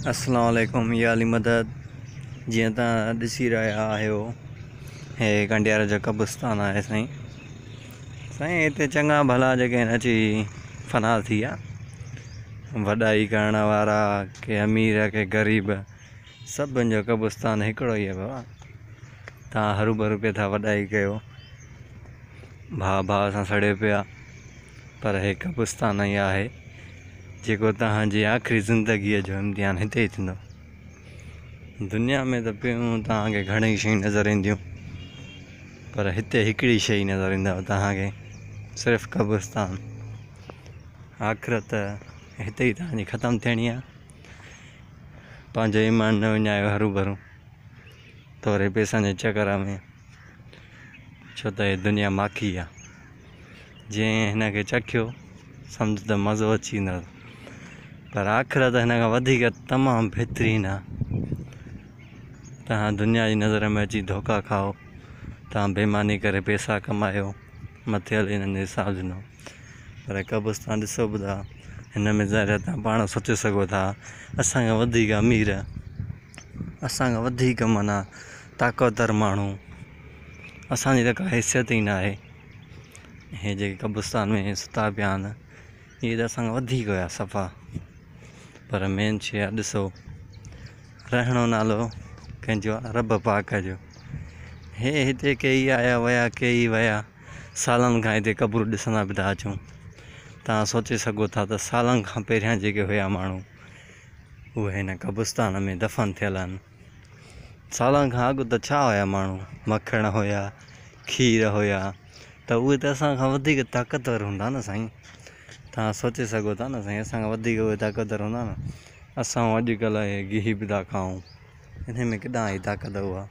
अस्सलाम वालेकुम या अली मदद। जी ॾिसी रहा आहियो हे कंडियार जो कब्रिस्तान है साईं। इतने चंगा भला जेके अची फना थी वॾाई करण वारा के अमीर के गरीब सभिनि जो कब्रिस्तान हिकिड़ो ही है बाबा। तव्हां हरू भरू पे था वॾाई कयो, भाउ भाउ सां सड़े पिया, पर हे कब्रिस्तान ही आहे जेको तव्हांजी आख़िरी ज़िंदगीअ जो इम्तिहान हिते ही थींदो। दुनिया में तो पियूं तव्हांखे घणेई शयूं नज़र ईंदियूं, पर हिते हिकिड़ी शइ नज़र ईंदव तव्हांखे, सिर्फ़ु कब्रिस्तान। आख़िरत हिते ही तव्हांजी ख़तमु थियणी आहे। पंहिंजो ईमान न विञायो हरू भरू तोरे पैसनि जे चकर में, छो त हे दुनिया माखी आहे। जंहिं हिनखे चखियो सम्झ त मज़ो अची वेंदो, पर आख़िरत हिन खां वधीक तमामु बहितरीनु आहे। तव्हां दुनिया जी नज़र में अची धोखा खाओ, तव्हां बेईमानी करे पैसा कमायो, मथे हली हिननि जो हिसाबु ॾिनो, पर कब्रिस्तान ॾिसो बि था। हिन में ज़ाहिर तव्हां पाण सोचे सघो था, असांखां वधीक अमीर, असांखां वधीक माना ताक़तवर माण्हू, असांजी त का हैसियत ई न आहे। हे जेके कब्रिस्तान में सुता पिया आहिनि इहे त असांखां वधीक हुया सफ़ा। पर मेन शइ आहे ॾिसो, रहणो नालो कंहिंजो रब पाक जो। हे हिते कई आया विया, कई विया, सालनि खां हिते क़ब्रूं ॾिसंदा पिया था अचूं। तव्हां सोचे सघो था त सालनि खां पहिरियां जेके हुया माण्हू उहे हिन कब्रिस्तान में दफ़न थियल आहिनि। सालनि खां अॻु त छा हुया माण्हू, मखण हुया, खीर हुया, त उहे त असांखां वधीक ताक़तवर हूंदा न साईं। तव्हां सोचे सघो था न साईं, असांखां वधीक उहे ताक़तवर हूंदा न। असां अॼुकल्ह हे गिहु बि था खाऊं, इन में केॾां ई ताक़त हुआ।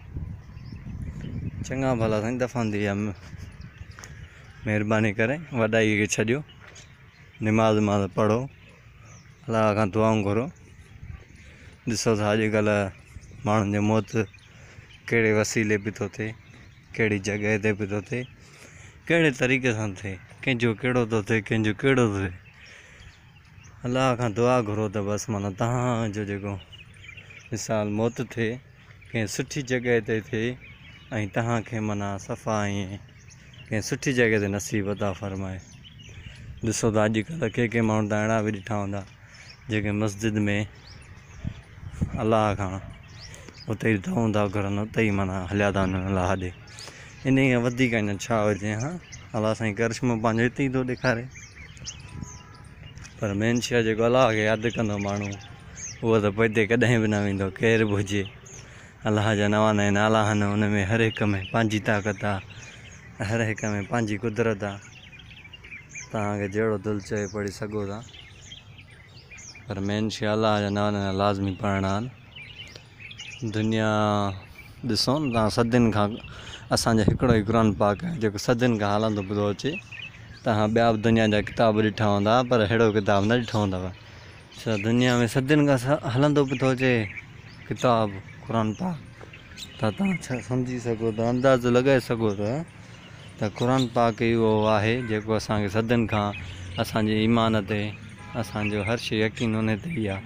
चङा भला साईं दफ़न थी विया, महिरबानी करे वॾाई खे छॾियो, निमाज़ विमाज़ पढ़ो, अलाह खां दुआऊं घुरो। ॾिसो था अॼुकल्ह माण्हुनि जो मौत कहिड़े वसीले बि थो थिए, कहिड़ी जॻह ते बि थो थिए, कहिड़े तरीक़े सां थिए, कंहिंजो कहिड़ो थो थिए, कंहिंजो कहिड़ो थो थिए। अलाह खां दुआ घुरो त बसि माना तव्हांजो जेको मिसाल मौत थिए कंहिं सुठी जॻह ते थिए, ऐं तव्हांखे माना सफ़ा ईअं कंहिं सुठी जॻह ते नसीब अता फ़रमाए। ॾिसो त अॼुकल्ह के माण्हू त अहिड़ा बि ॾिठा हूंदा जेके मस्जिद में अलाह खां उते ई दुआऊं था घुरनि, उते ई माना हलिया था वञनि अलाह ॾे। इन खां वधीक अञा छा हुजे। हा, अलाह साईं करिश्मो पंहिंजो हिते ई थो ॾेखारे। पर मेन शइ जेको अलाह खे यादि कंदो माण्हू, उहो त पोइ कॾहिं बि न वेंदो, केर बि हुजे। अलाह जा नवां नवां नाला आहिनि, उन में हर हिक में पंहिंजी ताक़त आहे, हर हिक में पंहिंजी कुदरत आहे। तव्हांखे जहिड़ो दिलि चए पढ़ी सघो था, पर मेन शइ अलाह जा नवां नवां लाज़मी पढ़णा आहिनि। दुनिया ॾिसो न तव्हां, सदियुनि खां असांजो हिकिड़ो ई क़ुर पाक आहे जेको सदियुनि खां हलंदो पियो अचे। तव्हां ॿिया बि दुनिया जा किताब ॾिठा हूंदा, पर अहिड़ो किताब न ॾिठो हूंदव। छा दुनिया में सदियुनि खां हलंदो पियो थो अचे किताब क़ुर पाक, त तव्हां छा सम्झी सघो था, अंदाज़ो लॻाए सघो था त क़ुर पाक ई उहो आहे जेको असांखे सदियुनि खां असांजे ईमान ते, असांजो हर शइ यकीन उन ते ई आहे।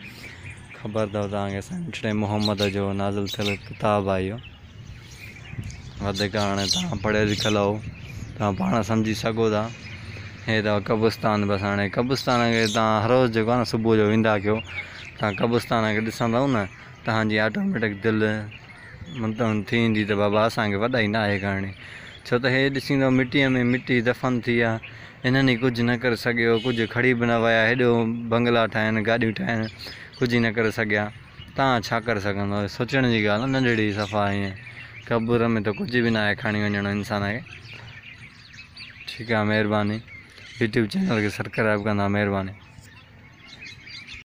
ख़बर अथव तव्हांखे संठड़े मोहम्मद जो नाज़िल थियल किताबु आहे इहो। वधीक हाणे तव्हां पढ़ियल लिखियल हो, तव्हां पाण सम्झी सघो था। हे अथव कब्रिस्तान। बसि हाणे कब्रिस्तान खे तव्हां हर रोज़ु जेको आहे न सुबुह जो वेंदा कयो, तव्हां कब्रिस्तान खे ॾिसंदव न, तव्हांजी ऑटोमेटिक दिलि मतिलबु थी ईंदी त बाबा असांखे वॾाई न आहे करणी। छो त हे ॾिसींदव मिटीअ में मिटी दफ़न थी आहे, हिननि ई कुझु न करे सघियो, कुझु खणी बि न विया, हेॾो बंगला ठाहिनि, गाॾियूं ठाहिनि, कुझु ई न करे सघिया। तव्हां छा करे सघंदव? सोचण जी ॻाल्हि आहे, नंढड़ी सफ़ा ईअं क़ब्र में त कुझु बि न आहे खणी वञणु इंसान खे। ठीकु आहे, महिरबानी। यूट्यूब चैनल खे सब्सक्राइब कंदा, महिरबानी।